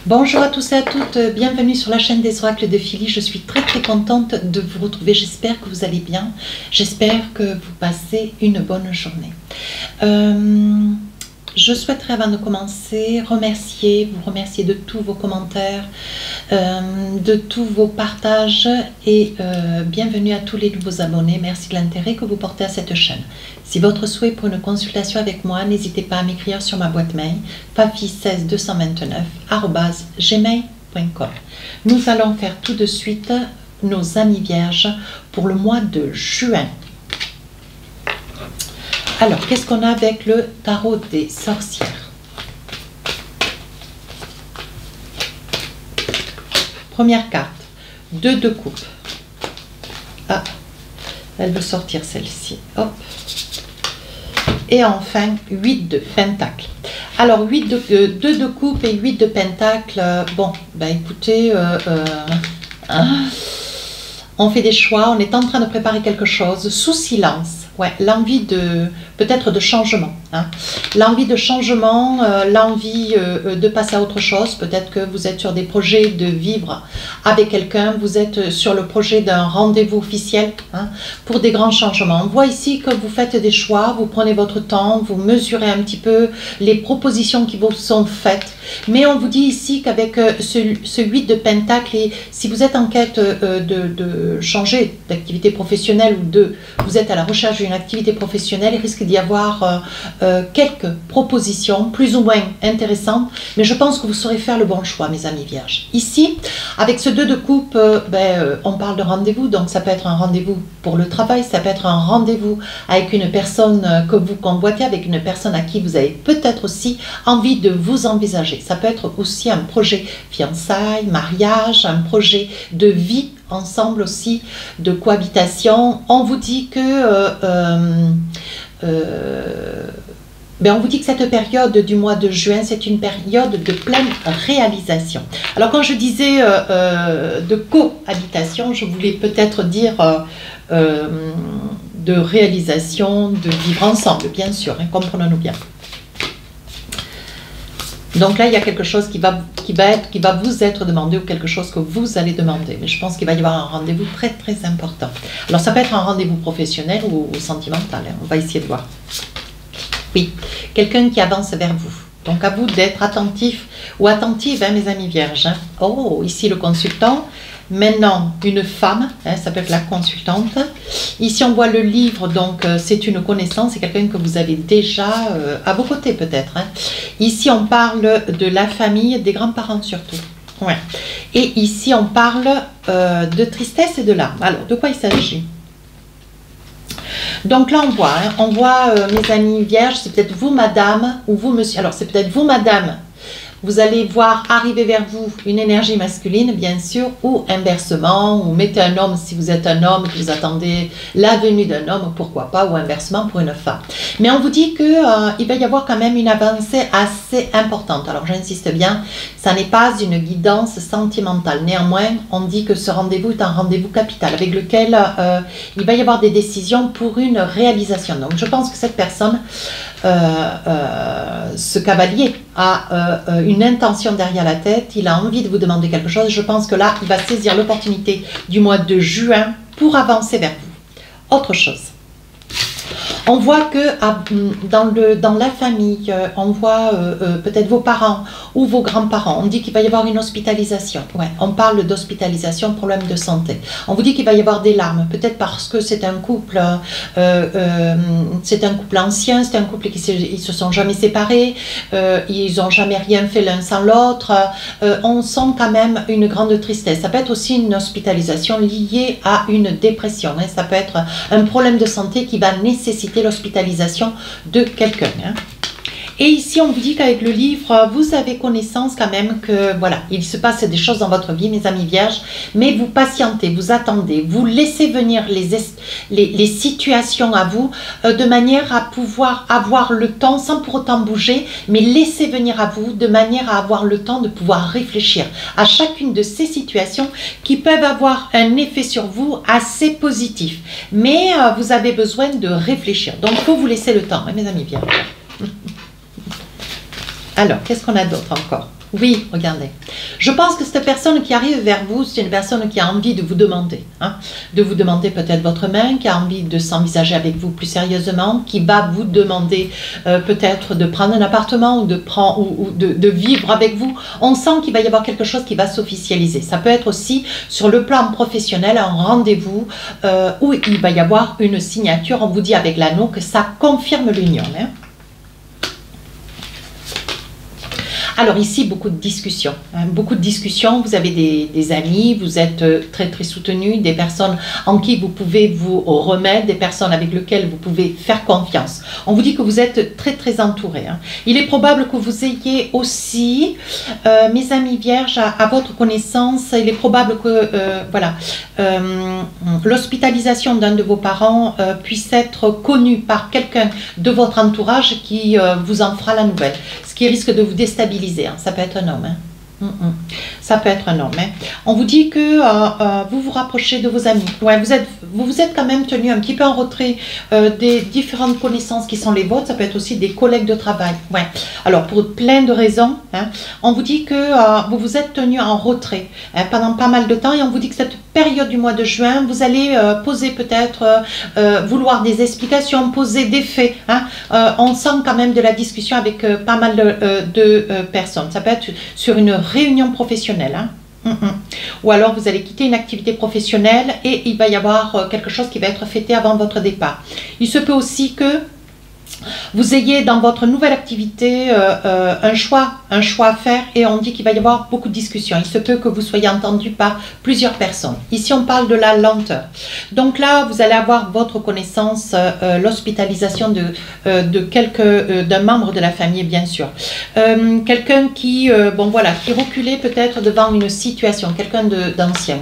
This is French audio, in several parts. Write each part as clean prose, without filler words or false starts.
Bonjour à tous et à toutes, bienvenue sur la chaîne des oracles de Philly. Je suis très contente de vous retrouver, j'espère que vous allez bien, j'espère que vous passez une bonne journée. Je souhaiterais avant de commencer vous remercier de tous vos commentaires, de tous vos partages et bienvenue à tous les nouveaux abonnés. Merci de l'intérêt que vous portez à cette chaîne. Si votre souhait pour une consultation avec moi, n'hésitez pas à m'écrire sur ma boîte mail pafi16229@gmail.com. Nous allons faire tout de suite nos amis vierges pour le mois de juin. Alors, qu'est-ce qu'on a avec le tarot des sorcières? Première carte, 2 de coupe. Ah, elle veut sortir celle-ci. Hop. Et enfin, 8 de pentacle. Alors, 2 de coupe et 8 de pentacle. Bon, ben écoutez, on fait des choix, on est en train de préparer quelque chose sous silence. Ouais, l'envie de peut-être de changement, hein. L'envie de changement, l'envie de passer à autre chose. Peut-être que vous êtes sur des projets de vivre avec quelqu'un, vous êtes sur le projet d'un rendez-vous officiel, hein, pour des grands changements. On voit ici que vous faites des choix, vous prenez votre temps, vous mesurez un petit peu les propositions qui vous sont faites. Mais on vous dit ici qu'avec ce 8 de pentacle, et si vous êtes en quête de changer d'activité professionnelle ou vous êtes à la recherche d'une activité professionnelle, il risque d'y avoir quelques propositions plus ou moins intéressantes, mais je pense que vous saurez faire le bon choix, mes amis vierges. Ici, avec ce 2 de coupe, on parle de rendez-vous, donc ça peut être un rendez-vous pour le travail, ça peut être un rendez-vous avec une personne que vous convoitez, avec une personne à qui vous avez peut-être aussi envie de vous envisager. Ça peut être aussi un projet fiançailles, mariage, un projet de vie ensemble aussi, de cohabitation. On vous dit que on vous dit que cette période du mois de juin, c'est une période de pleine réalisation. Alors quand je disais de cohabitation, je voulais peut-être dire de réalisation, de vivre ensemble, bien sûr, hein, comprenons-nous bien. Donc là, il y a quelque chose qui va vous être demandé ou quelque chose que vous allez demander. Mais je pense qu'il va y avoir un rendez-vous très important. Alors ça peut être un rendez-vous professionnel ou sentimental, hein. On va essayer de voir. Oui, quelqu'un qui avance vers vous. Donc à vous d'être attentif ou attentive, hein, mes amis vierges, hein. Oh, ici le consultant. Maintenant, une femme, hein, ça peut être la consultante. Ici, on voit le livre, donc c'est une connaissance, c'est quelqu'un que vous avez déjà à vos côtés peut-être, hein. Ici, on parle de la famille, des grands-parents surtout. Ouais. Et ici, on parle de tristesse et de larmes. Alors, de quoi il s'agit? Donc là, on voit mes amis vierges, c'est peut-être vous, madame, ou vous, monsieur. Alors, c'est peut-être vous, madame. Vous allez voir arriver vers vous une énergie masculine, bien sûr, ou inversement, ou mettez un homme si vous êtes un homme, que vous attendez la venue d'un homme, pourquoi pas, ou inversement pour une femme. Mais on vous dit qu'il va y avoir quand même une avancée assez importante. Alors j'insiste bien, ça n'est pas une guidance sentimentale. Néanmoins, on dit que ce rendez-vous est un rendez-vous capital, avec lequel il va y avoir des décisions pour une réalisation. Donc je pense que cette personne, ce cavalier a une intention derrière la tête, il a envie de vous demander quelque chose. Je pense que là, il va saisir l'opportunité du mois de juin pour avancer vers vous. Autre chose. On voit que dans la famille, on voit peut-être vos parents ou vos grands-parents. On dit qu'il va y avoir une hospitalisation. Ouais, on parle d'hospitalisation, problème de santé. On vous dit qu'il va y avoir des larmes, peut-être parce que c'est un couple ancien, c'est un couple qui se sont jamais séparés, ils n'ont jamais rien fait l'un sans l'autre. On sent quand même une grande tristesse. Ça peut être aussi une hospitalisation liée à une dépression, hein. Ça peut être un problème de santé qui va nécessiter l'hospitalisation de quelqu'un, hein. Et ici, on vous dit qu'avec le livre, vous avez connaissance quand même que, voilà, il se passe des choses dans votre vie, mes amis vierges, mais vous patientez, vous attendez, vous laissez venir les situations à vous de manière à pouvoir avoir le temps, sans pour autant bouger, mais laissez venir à vous de manière à avoir le temps de pouvoir réfléchir à chacune de ces situations qui peuvent avoir un effet sur vous assez positif. Mais vous avez besoin de réfléchir. Donc, il faut vous laisser le temps, hein, mes amis vierges. Alors, qu'est-ce qu'on a d'autre encore? Oui, regardez. Je pense que cette personne qui arrive vers vous, c'est une personne qui a envie de vous demander. De vous demander peut-être votre main, qui a envie de s'envisager avec vous plus sérieusement, qui va vous demander peut-être de prendre un appartement ou de vivre avec vous. On sent qu'il va y avoir quelque chose qui va s'officialiser. Ça peut être aussi sur le plan professionnel, un rendez-vous où il va y avoir une signature. On vous dit avec l'anneau que ça confirme l'union. Alors ici, beaucoup de discussions. Beaucoup de discussions, vous avez des amis, vous êtes très très soutenus, des personnes en qui vous pouvez vous remettre, des personnes avec lesquelles vous pouvez faire confiance. On vous dit que vous êtes très très entourés. Il est probable que vous ayez aussi, mes amis vierges, à votre connaissance, il est probable que l'hospitalisation d'un de vos parents puisse être connue par quelqu'un de votre entourage qui vous en fera la nouvelle. Ce qui risque de vous déstabiliser. Ça peut être un homme. Ça peut être un homme. On vous dit que vous vous rapprochez de vos amis. Ouais, vous vous êtes quand même tenu un petit peu en retrait des différentes connaissances qui sont les vôtres. Ça peut être aussi des collègues de travail. Ouais. Alors, pour plein de raisons, on vous dit que vous vous êtes tenu en retrait pendant pas mal de temps et on vous dit que cette période du mois de juin, vous allez poser peut-être, vouloir des explications, poser des faits. On sent quand même de la discussion avec pas mal de personnes. Ça peut être sur une réunion professionnelle. Ou alors vous allez quitter une activité professionnelle et il va y avoir quelque chose qui va être fêté avant votre départ. Il se peut aussi que vous ayez dans votre nouvelle activité un choix à faire et on dit qu'il va y avoir beaucoup de discussions. Il se peut que vous soyez entendu par plusieurs personnes. Ici, on parle de la lenteur. Donc là, vous allez avoir votre connaissance, l'hospitalisation d'un membre de la famille, bien sûr. Quelqu'un qui, qui reculait peut-être devant une situation, quelqu'un d'ancien.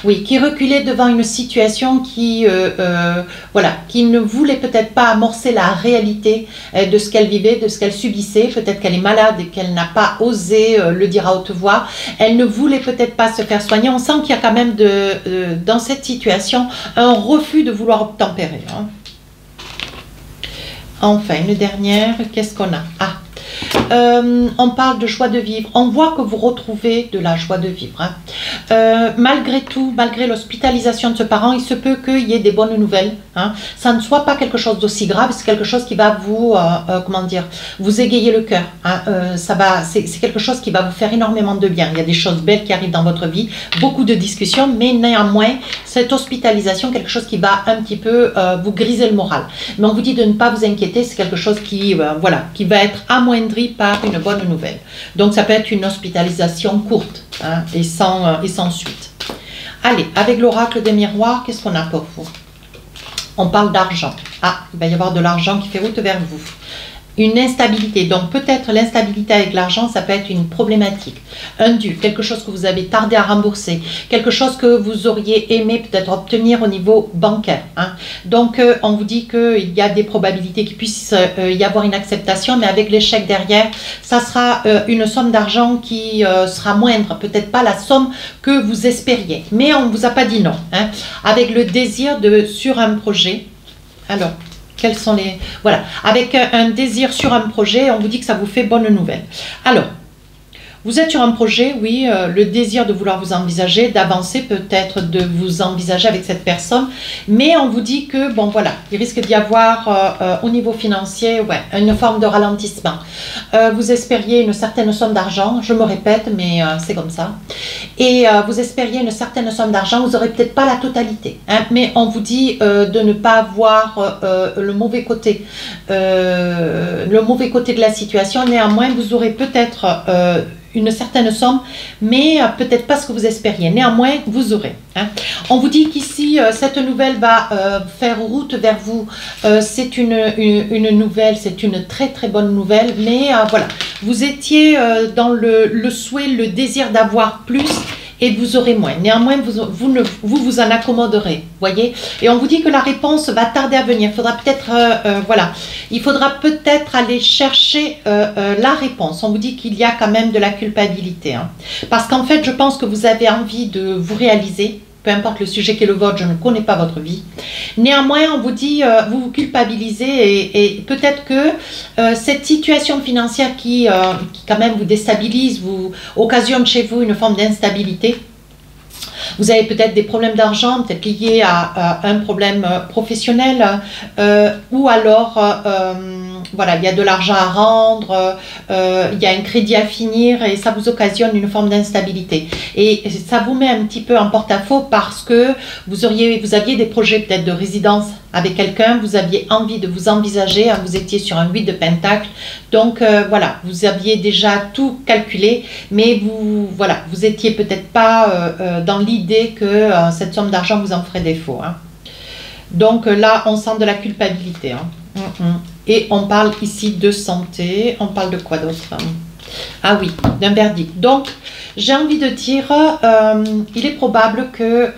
Oui, qui reculait devant une situation qui ne voulait peut-être pas amorcer la réalité de ce qu'elle vivait, de ce qu'elle subissait. Peut-être qu'elle est malade et qu'elle n'a pas osé le dire à haute voix. Elle ne voulait peut-être pas se faire soigner. On sent qu'il y a quand même dans cette situation un refus de vouloir obtempérer. Enfin, une dernière, qu'est-ce qu'on a? On parle de joie de vivre. On voit que vous retrouvez de la joie de vivre. Malgré tout, malgré l'hospitalisation de ce parent, il se peut qu'il y ait des bonnes nouvelles. Ça ne soit pas quelque chose d'aussi grave, c'est quelque chose qui va vous, vous égayer le cœur. C'est quelque chose qui va vous faire énormément de bien. Il y a des choses belles qui arrivent dans votre vie, beaucoup de discussions, mais néanmoins, cette hospitalisation, quelque chose qui va un petit peu vous griser le moral. Mais on vous dit de ne pas vous inquiéter, c'est quelque chose qui va être amoindri par une bonne nouvelle. Donc ça peut être une hospitalisation courte et sans suite. Allez, avec l'oracle des miroirs, qu'est-ce qu'on a pour vous? On parle d'argent. Il va y avoir de l'argent qui fait route vers vous. Une instabilité, donc peut-être l'instabilité avec l'argent, ça peut être une problématique, un dû, quelque chose que vous avez tardé à rembourser, quelque chose que vous auriez aimé peut-être obtenir au niveau bancaire. Donc on vous dit qu'il y a des probabilités qu'il puisse y avoir une acceptation, mais avec l'échec derrière, ça sera une somme d'argent qui sera moindre, peut-être pas la somme que vous espériez, mais on ne vous a pas dit non, avec le désir sur un projet. Alors, quels sont les... Voilà, avec un désir sur un projet, on vous dit que ça vous fait bonne nouvelle. Alors, vous êtes sur un projet, oui, le désir de vouloir vous envisager, d'avancer, peut-être de vous envisager avec cette personne, mais on vous dit que, il risque d'y avoir au niveau financier, une forme de ralentissement. Vous espériez une certaine somme d'argent, je me répète, mais c'est comme ça. Et vous espériez une certaine somme d'argent, vous n'aurez peut-être pas la totalité, mais on vous dit de ne pas voir le mauvais côté de la situation. Néanmoins, vous aurez peut-être une certaine somme, mais peut-être pas ce que vous espériez. Néanmoins, vous aurez. On vous dit qu'ici, cette nouvelle va faire route vers vous. C'est une nouvelle, c'est une très très bonne nouvelle, mais vous étiez dans le souhait, le désir d'avoir plus, et vous aurez moins. Néanmoins, vous en accommoderez, voyez. Et on vous dit que la réponse va tarder à venir. Il faudra peut-être, il faudra peut-être aller chercher la réponse. On vous dit qu'il y a quand même de la culpabilité, parce qu'en fait, je pense que vous avez envie de vous réaliser. peu importe le sujet qui est le vôtre, je ne connais pas votre vie. Néanmoins, on vous dit, vous vous culpabilisez et peut-être que cette situation financière qui quand même vous déstabilise, vous occasionne chez vous une forme d'instabilité. Vous avez peut-être des problèmes d'argent, peut-être liés à un problème professionnel, ou alors, voilà, il y a de l'argent à rendre, il y a un crédit à finir et ça vous occasionne une forme d'instabilité. Et ça vous met un petit peu en porte-à-faux parce que vous aviez des projets peut-être de résidence avec quelqu'un, vous aviez envie de vous envisager, hein, vous étiez sur un 8 de pentacle, donc voilà, vous aviez déjà tout calculé, mais vous étiez peut-être pas dans l'idée que cette somme d'argent vous en ferait défaut. Hein. Donc là, on sent de la culpabilité. Hein. Et on parle ici de santé, on parle de quoi d'autre? Ah oui, d'un verdict. Donc, j'ai envie de dire, il est probable que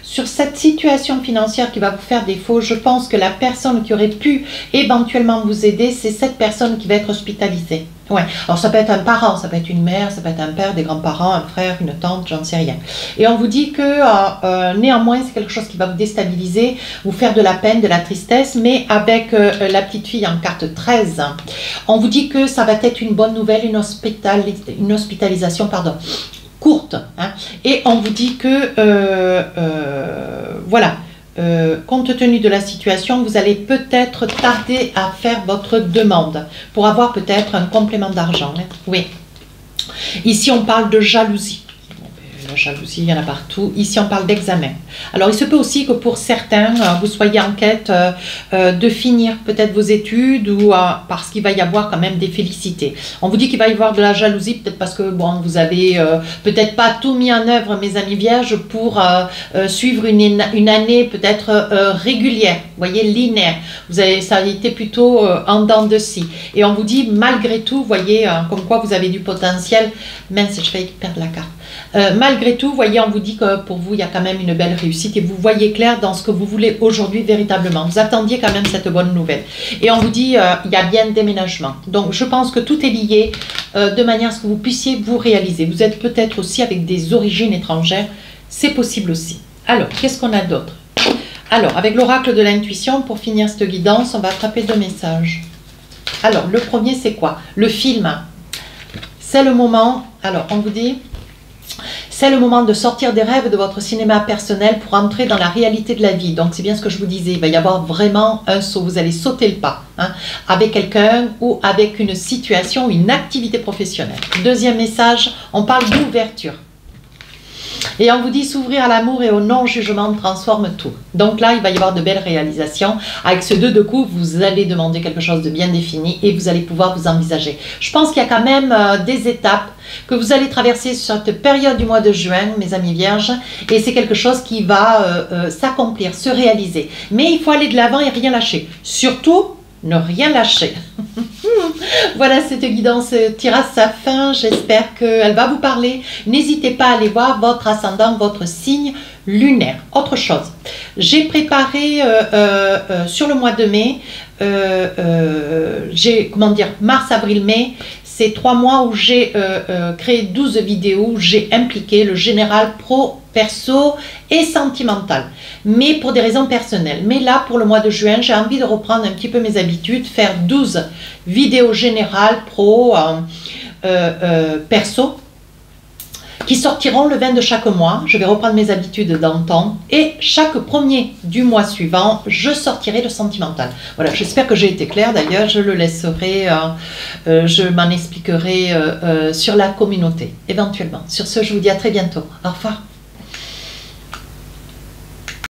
sur cette situation financière qui va vous faire défaut, je pense que la personne qui aurait pu éventuellement vous aider, c'est cette personne qui va être hospitalisée. Ouais. Alors ça peut être un parent, ça peut être une mère, ça peut être un père, des grands-parents, un frère, une tante, j'en sais rien. Et on vous dit que néanmoins c'est quelque chose qui va vous déstabiliser, vous faire de la peine, de la tristesse, mais avec la petite fille en carte 13, on vous dit que ça va être une bonne nouvelle, une hospitalisation, pardon, courte. Hein, et on vous dit que voilà. Compte tenu de la situation, vous allez peut-être tarder à faire votre demande pour avoir peut-être un complément d'argent. Hein. Oui. Ici, on parle de jalousie. La jalousie, il y en a partout. Ici, on parle d'examen. Alors, il se peut aussi que pour certains, vous soyez en quête de finir peut-être vos études ou parce qu'il va y avoir quand même des félicités. On vous dit qu'il va y avoir de la jalousie, peut-être parce que bon, vous avez peut-être pas tout mis en œuvre, mes amis vierges, pour suivre une année peut-être régulière, vous voyez, linéaire. Ça a été plutôt en dents de scie. Et on vous dit, malgré tout, vous voyez, comme quoi vous avez du potentiel. Mince, je vais perdre la carte. Malgré tout, voyez, on vous dit que pour vous, il y a quand même une belle réussite et vous voyez clair dans ce que vous voulez aujourd'hui véritablement. Vous attendiez quand même cette bonne nouvelle. Et on vous dit, il y a bien déménagement. Donc, je pense que tout est lié de manière à ce que vous puissiez vous réaliser. Vous êtes peut-être aussi avec des origines étrangères. C'est possible aussi. Alors, qu'est-ce qu'on a d'autre? Alors, avec l'oracle de l'intuition, pour finir cette guidance, on va attraper 2 messages. Alors, le premier, c'est quoi? Le film. C'est le moment, alors, on vous dit... C'est le moment de sortir des rêves de votre cinéma personnel pour entrer dans la réalité de la vie. Donc, c'est bien ce que je vous disais. Il va y avoir vraiment un saut. Vous allez sauter le pas hein, avec quelqu'un ou avec une situation, une activité professionnelle. Deuxième message, on parle d'ouverture. Et on vous dit s'ouvrir à l'amour et au non-jugement transforme tout. Donc là, il va y avoir de belles réalisations. Avec ce 2 de coupe, vous allez demander quelque chose de bien défini et vous allez pouvoir vous envisager. Je pense qu'il y a quand même des étapes que vous allez traverser sur cette période du mois de juin, mes amis vierges. Et c'est quelque chose qui va s'accomplir, se réaliser. Mais il faut aller de l'avant et rien lâcher. Surtout, ne rien lâcher. Voilà, cette guidance tire à sa fin. J'espère qu'elle va vous parler. N'hésitez pas à aller voir votre ascendant, votre signe lunaire. Autre chose, j'ai préparé sur le mois de mai, j'ai, comment dire, mars, avril, mai, c'est 3 mois où j'ai créé 12 vidéos, où j'ai impliqué le général, pro, perso et sentimental, mais pour des raisons personnelles. Mais là, pour le mois de juin, j'ai envie de reprendre un petit peu mes habitudes, faire 12 vidéos générales, pro, perso, qui sortiront le 20 de chaque mois. Je vais reprendre mes habitudes d'antan et chaque premier du mois suivant, je sortirai le sentimental. Voilà, j'espère que j'ai été claire. D'ailleurs, je le laisserai, je m'en expliquerai sur la communauté, éventuellement. Sur ce, je vous dis à très bientôt. Au revoir.